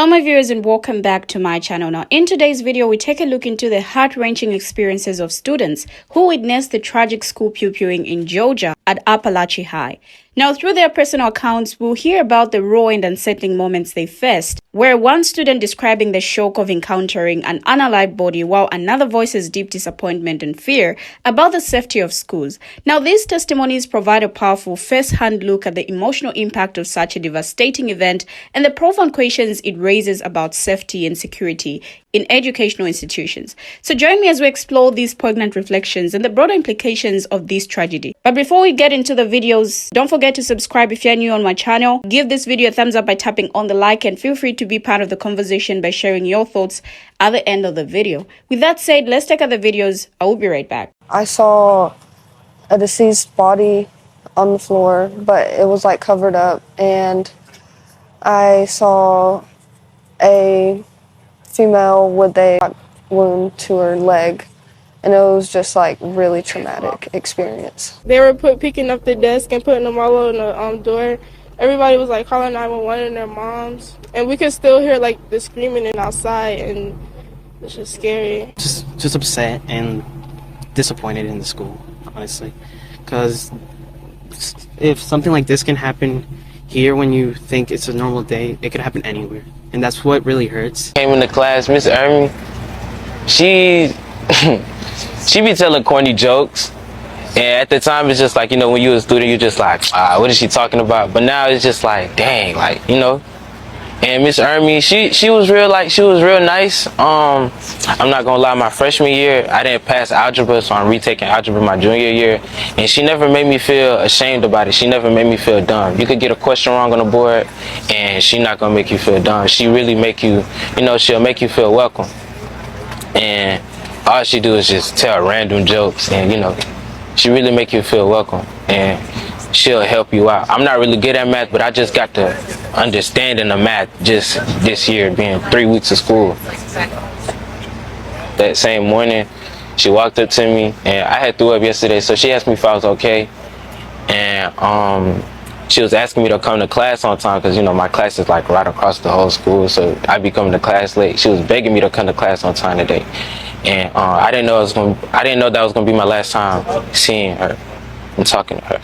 Hello my viewers and welcome back to my channel. Now in today's video we take a look into the heart-wrenching experiences of students who witnessed the tragic school pupilling in Georgia at Appalachia High. Now through their personal accounts we'll hear about the raw and unsettling moments they faced, where one student describing the shock of encountering an unalive body while another voices deep disappointment and fear about the safety of schools. Now these testimonies provide a powerful first-hand look at the emotional impact of such a devastating event and the profound questions it raises about safety and security in educational institutions. So join me as we explore these poignant reflections and the broader implications of this tragedy. But before we get into the videos, don't forget to subscribe if you're new on my channel. Give this video a thumbs up by tapping on the like and feel free to be part of the conversation by sharing your thoughts at the end of the video. With that said, let's check out the videos. I will be right back. I saw a deceased body on the floor, but it was like covered up, and I saw a female with a wound to her leg, and it was just like really traumatic experience. They were picking up the desk and putting them all on the door. Everybody was like calling 911 and their moms, and we could still hear like the screaming and outside, and it's just scary. Just upset and disappointed in the school, honestly, because if something like this can happen here when you think it's a normal day, it could happen anywhere, and that's what really hurts. Came into class, Miss Ermi, she be telling corny jokes, and at the time it's just like, you know, when you were a student, you're just like, what is she talking about? But now it's just like, dang, like, you know. And Miss Ermi, she was real nice. I'm not gonna lie, my freshman year I didn't pass algebra, so I'm retaking algebra my junior year, and she never made me feel ashamed about it. She never made me feel dumb. You could get a question wrong on the board and she's not gonna make you feel dumb. She really make you, you know, she'll make you feel welcome, and all she do is just tell random jokes, and you know, she really make you feel welcome, and she'll help you out. I'm not really good at math, but I just got to understanding of math just this year, being 3 weeks of school. That same morning, she walked up to me, and I had threw up yesterday, so she asked me if I was okay, and she was asking me to come to class on time, because you know my class is like right across the whole school, so I be coming to class late. She was begging me to come to class on time today, and I didn't know that was gonna be my last time seeing her and talking to her.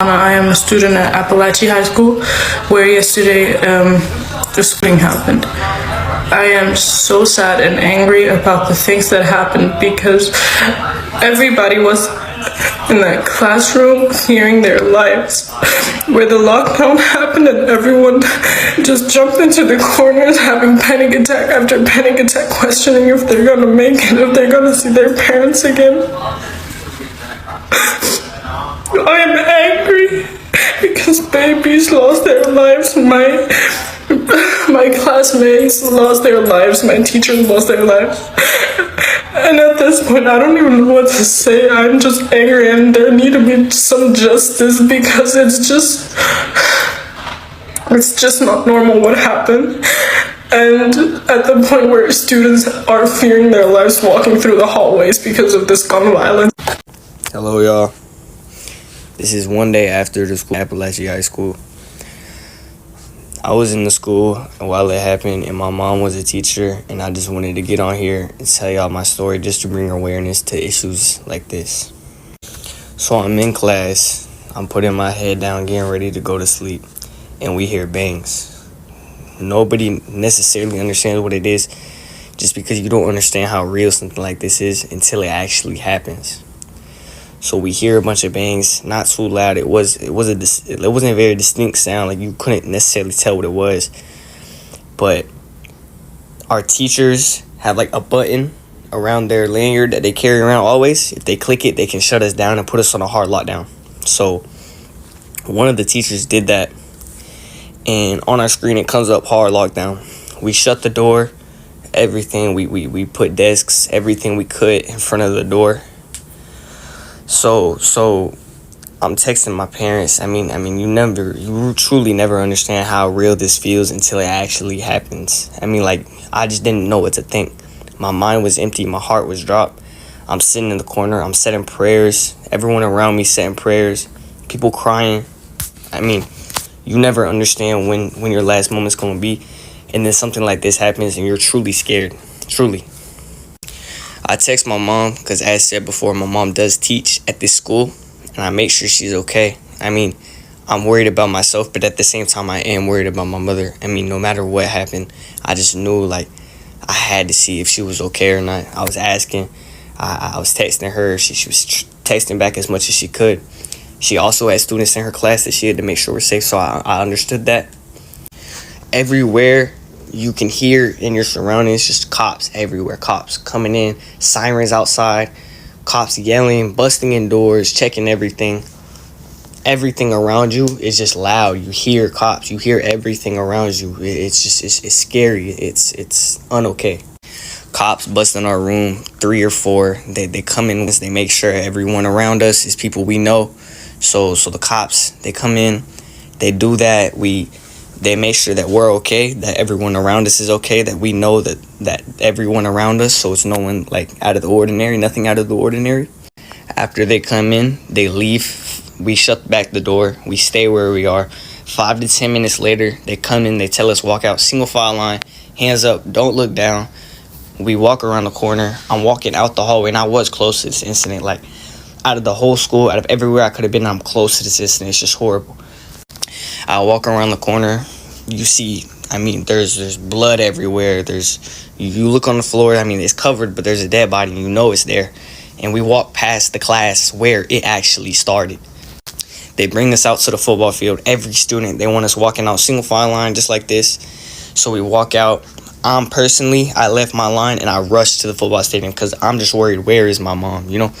I am a student at Appalachia High School, where yesterday the shooting happened. I am so sad and angry about the things that happened, because everybody was in that classroom clearing their lives, where the lockdown happened and everyone just jumped into the corners having panic attack after panic attack, questioning if they're gonna make it, if they're gonna see their parents again. I am angry because babies lost their lives, my classmates lost their lives, my teachers lost their lives, and at this point I don't even know what to say. I'm just angry, and there need to be some justice, because it's just not normal what happened, and at the point where students are fearing their lives walking through the hallways because of this gun violence. Hello y'all. This is one day after the school, Appalachia High School. I was in the school while it happened, and my mom was a teacher, and I just wanted to get on here and tell y'all my story just to bring awareness to issues like this. So I'm in class, I'm putting my head down, getting ready to go to sleep, and we hear bangs. Nobody necessarily understands what it is, just because you don't understand how real something like this is until it actually happens. So we hear a bunch of bangs, not too loud. It wasn't a very distinct sound. Like you couldn't necessarily tell what it was. But our teachers have like a button around their lanyard that they carry around always. If they click it, they can shut us down and put us on a hard lockdown. So one of the teachers did that, and on our screen it comes up hard lockdown. We shut the door, everything. We put desks, everything we could in front of the door. So I'm texting my parents. I mean, you truly never understand how real this feels until it actually happens. I mean, like, I just didn't know what to think. My mind was empty. My heart was dropped. I'm sitting in the corner. I'm saying prayers. Everyone around me saying prayers. People crying. I mean, You never understand when your last moment's going to be. And then something like this happens and you're truly scared. Truly. I text my mom because, as said before, my mom does teach at this school. And I make sure she's okay. I mean, I'm worried about myself, but at the same time, I am worried about my mother. I mean, no matter what happened, I just knew, like, I had to see if she was okay or not. I was asking. I was texting her. She was texting back as much as she could. She also had students in her class that she had to make sure were safe, so I understood that. Everywhere you can hear in your surroundings, just cops everywhere. Cops coming in, sirens outside, cops yelling, busting in doors, checking everything. Everything around you is just loud. You hear cops. You hear everything around you. It's scary. It's unokay. Cops bust in our room, 3 or 4. They come in. They make sure everyone around us is people we know. So the cops, they come in. They do that. They make sure that we're okay, that everyone around us is okay, that we know that everyone around us, so it's no one like out of the ordinary, nothing out of the ordinary. After they come in, they leave. We shut back the door. We stay where we are. 5 to 10 minutes later, they come in, they tell us walk out, single file line, hands up, don't look down. We walk around the corner. I'm walking out the hallway, and I was close to this incident. Like, out of the whole school, out of everywhere I could have been, I'm close to this incident. It's just horrible. I walk around the corner. You see, I mean, there's blood everywhere. You look on the floor. I mean, it's covered, but there's a dead body, and you know it's there. And we walk past the class where it actually started. They bring us out to the football field. Every student, they want us walking out single file line just like this. So we walk out. Personally, I left my line and I rushed to the football stadium because I'm just worried, where is my mom, you know?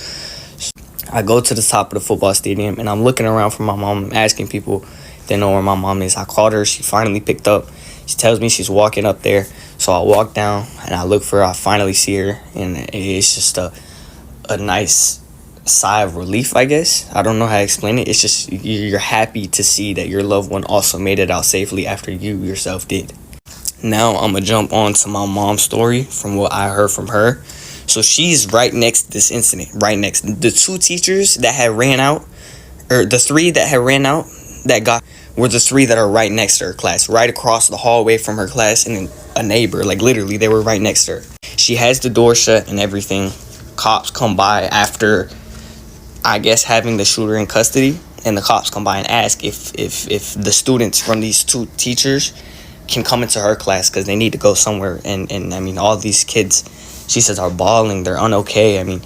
I go to the top of the football stadium and I'm looking around for my mom. I'm asking people if they know where my mom is. I called her. She finally picked up. She tells me she's walking up there. So I walk down and I look for her. I finally see her. And it's just a nice sigh of relief, I guess. I don't know how to explain it. It's just you're happy to see that your loved one also made it out safely after you yourself did. Now I'm going to jump on to my mom's story from what I heard from her. So she's right next to this incident, right next. The 2 teachers that had ran out, or the 3 that had ran out, were the 3 that are right next to her class, right across the hallway from her class, and then a neighbor, like literally they were right next to her. She has the door shut and everything. Cops come by after, I guess, having the shooter in custody, and the cops come by and ask if the students from these 2 teachers can come into her class because they need to go somewhere. And I mean, all these kids, she says, are bawling. They're unokay. I mean,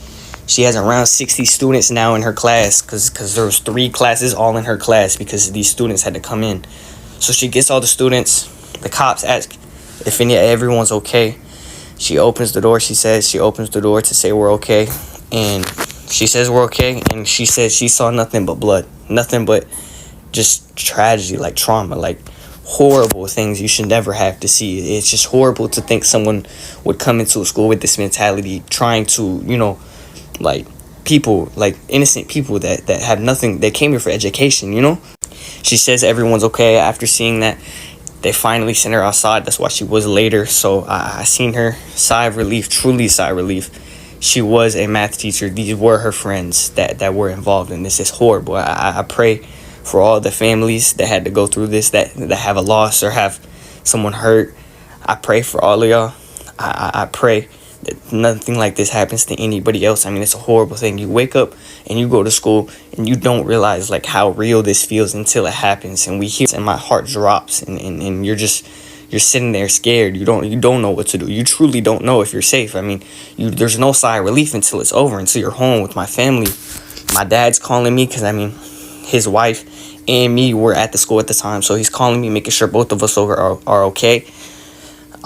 she has around 60 students now in her class because there was 3 classes all in her class because these students had to come in. So she gets all the students. The cops ask if everyone's okay. She opens the door. She says she opens the door to say we're okay. And she says we're okay. And she says she saw nothing but blood. Nothing but just tragedy, like trauma, like horrible things you should never have to see. It's just horrible to think someone would come into a school with this mentality, trying to, you know, like people, like innocent people that have nothing. They came here for education, you know. She says everyone's okay. After seeing that, they finally sent her outside. That's why she was later. So I seen her. Sigh of relief, truly sigh of relief. She was a math teacher. These were her friends that were involved in this. It's horrible. I pray for all the families that had to go through this, that have a loss or have someone hurt. I pray for all of y'all. I pray that nothing like this happens to anybody else. I mean, it's a horrible thing. You wake up and you go to school and you don't realize like how real this feels until it happens. And we hear and my heart drops and you're sitting there scared. You don't know what to do. You truly don't know if you're safe. I mean, there's no sigh of relief until it's over, until you're home with my family. My dad's calling me because, I mean, his wife and me were at the school at the time. So he's calling me, making sure both of us are okay.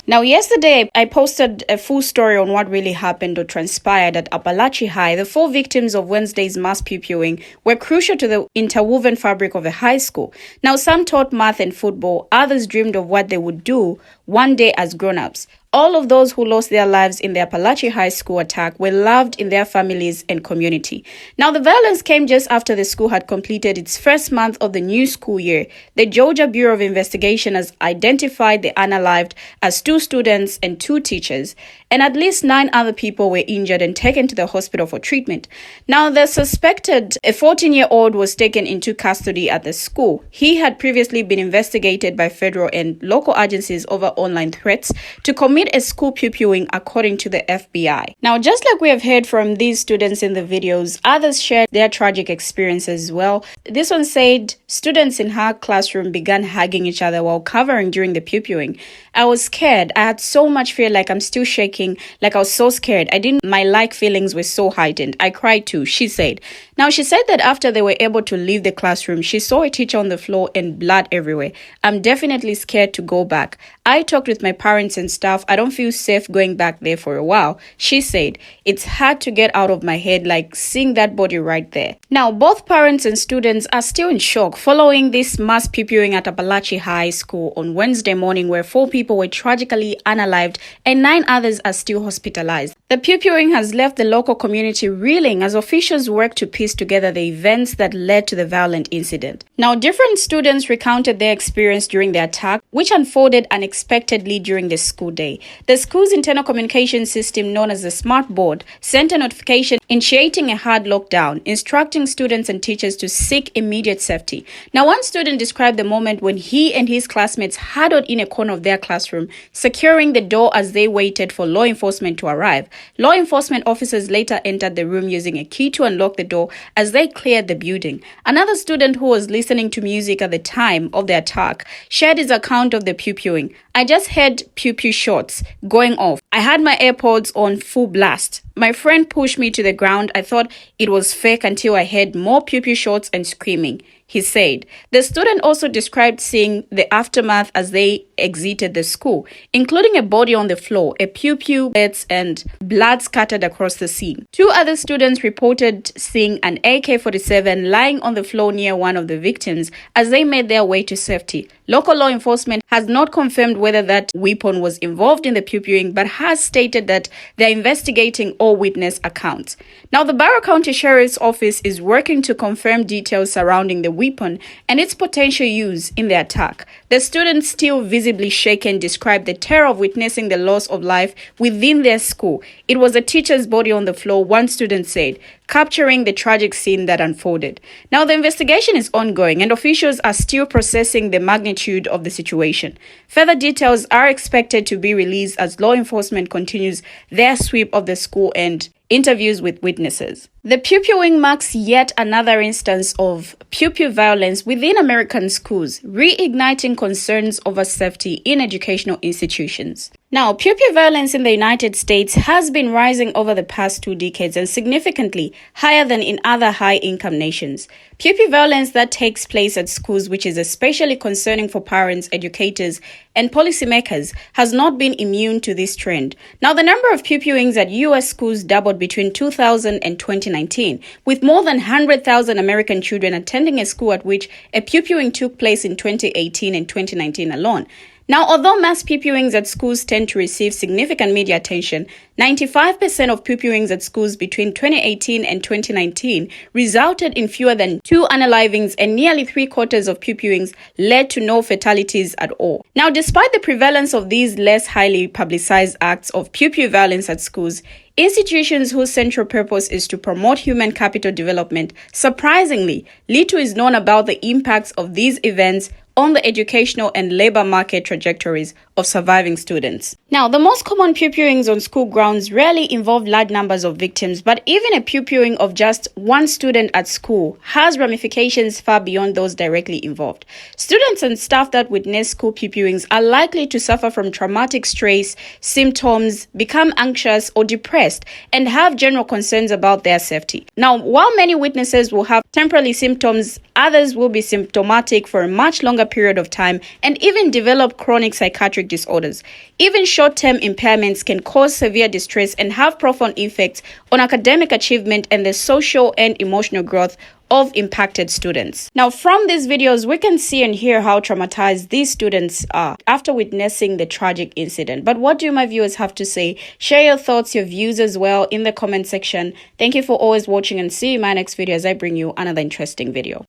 Now, yesterday, I posted a full story on what really happened or transpired at Apalachee High. The 4 victims of Wednesday's mass pupilling were crucial to the interwoven fabric of the high school. Now, some taught math and football. Others dreamed of what they would do one day as grown-ups. All of those who lost their lives in the Apalachee High School attack were loved in their families and community. Now, the violence came just after the school had completed its first month of the new school year. The Georgia Bureau of Investigation has identified the unalived as 2 students and 2 teachers. and at least 9 other people were injured and taken to the hospital for treatment. Now, the suspected, a 14-year-old, was taken into custody at the school. He had previously been investigated by federal and local agencies over online threats to commit a school pew-pewing, according to the FBI. Now, just like we have heard from these students in the videos, others shared their tragic experiences as well. This one said students in her classroom began hugging each other while covering during the pew-pewing. I was scared. I had so much fear, like I'm still shaking, like I was so scared. My feelings were so heightened. I cried too, she said. Now, she said that after they were able to leave the classroom, she saw a teacher on the floor and blood everywhere. I'm definitely scared to go back. I talked with my parents and staff. I don't feel safe going back there for a while, she said. It's hard to get out of my head, like seeing that body right there. Now, both parents and students are still in shock following this mass pew-pewing at Appalachia High School on Wednesday morning, where 4 people were tragically unalived and 9 others are still hospitalized. The pew-pewing has left the local community reeling as officials work to piece together the events that led to the violent incident. Now, different students recounted their experience during the attack, which unfolded unexpectedly during the school day. The school's internal communication system, known as the Smart Board, sent a notification initiating a hard lockdown, instructing students and teachers to seek immediate safety. Now, one student described the moment when he and his classmates huddled in a corner of their classroom, securing the door as they waited for law enforcement to arrive. Law enforcement officers later entered the room using a key to unlock the door as they cleared the building. Another student who was listening to music at the time of the attack shared his account of the pew-pewing. I just heard pew-pew shots going off. I had my AirPods on full blast. My friend pushed me to the ground. I thought it was fake until I heard more pew-pew shots and screaming, he said. The student also described seeing the aftermath as they exited the school, including a body on the floor, a pew-pew, beds, and blood scattered across the scene. 2 other students reported seeing an AK-47 lying on the floor near one of the victims as they made their way to safety. Local law enforcement has not confirmed whether that weapon was involved in the pew-pewing, but has stated that they're investigating all witness accounts. Now, the Barrow County Sheriff's Office is working to confirm details surrounding the weapon and its potential use in the attack. The students, still visibly shaken, described the terror of witnessing the loss of life within their school. It was a teacher's body on the floor, one student said, capturing the tragic scene that unfolded. Now, the investigation is ongoing and officials are still processing the magnitude of the situation. Further details are expected to be released as law enforcement continues their sweep of the school and interviews with witnesses. The pew-pewing marks yet another instance of pew-pew violence within American schools, reigniting concerns over safety in educational institutions. Now, pew-pew violence in the United States has been rising over the past 2 decades and significantly higher than in other high-income nations. Pew-pew violence that takes place at schools, which is especially concerning for parents, educators, and policymakers, has not been immune to this trend. Now, the number of pew-pewings at U.S. schools doubled between 2000 and 2019, with more than 100,000 American children attending a school at which a pew-pewing took place in 2018 and 2019 alone. Now, although mass pew-pewings at schools tend to receive significant media attention, 95% of pew-pewings at schools between 2018 and 2019 resulted in fewer than 2 unalivings, and nearly 3/4 of pew-pewings led to no fatalities at all. Now, despite the prevalence of these less highly publicized acts of pew-pew violence at schools, institutions whose central purpose is to promote human capital development, surprisingly, little is known about the impacts of these events on the educational and labor market trajectories of surviving students. Now, the most common pew-pewings on school grounds rarely involve large numbers of victims, but even a pew-pewing of just one student at school has ramifications far beyond those directly involved. Students and staff that witness school pew-pewings are likely to suffer from traumatic stress symptoms, become anxious or depressed, and have general concerns about their safety. Now, while many witnesses will have temporary symptoms, others will be symptomatic for a much longer period of time and even develop chronic psychiatric disorders. Even short-term impairments can cause severe distress and have profound effects on academic achievement and the social and emotional growth of impacted students. Now, from these videos, we can see and hear how traumatized these students are after witnessing the tragic incident. But what do my viewers have to say? Share your thoughts, your views as well in the comment section. Thank you for always watching, and see you in my next video as I bring you another interesting video.